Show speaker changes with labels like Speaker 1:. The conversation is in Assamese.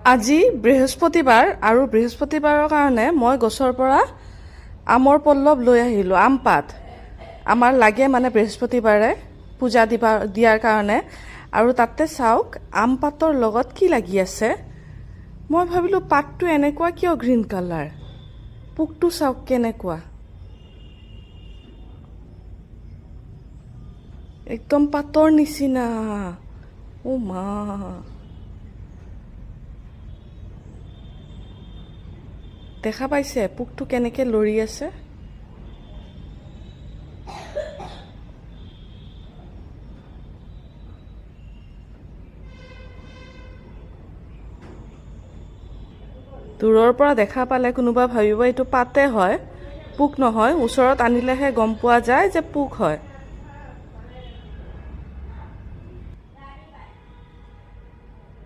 Speaker 1: আজি বৃহস্পতিবাৰ আৰু বৃহস্পতিবাৰৰ কাৰণে মই গছৰ পৰা আমৰ পল্লৱ লৈ আহিলোঁ, আম পাত। আমাৰ লাগে মানে বৃহস্পতিবাৰে পূজা দিয়াৰ কাৰণে। আৰু তাতে চাওক আম পাতৰ লগত কি লাগি আছে। মই ভাবিলোঁ পাতটো এনেকুৱা কিয় গ্ৰীণ কালাৰ, পোকটো চাওক কেনেকুৱা, একদম পাতৰ নিচিনা। অ' মা, দেখা পাইছে পোকটো কেনেকৈ লৰি আছে। দূৰৰ পৰা দেখা পালে কোনোবা ভাবিব এইটো পাতে হয়, পোক নহয়। ওচৰত আনিলেহে গম পোৱা যায় যে পোক হয়।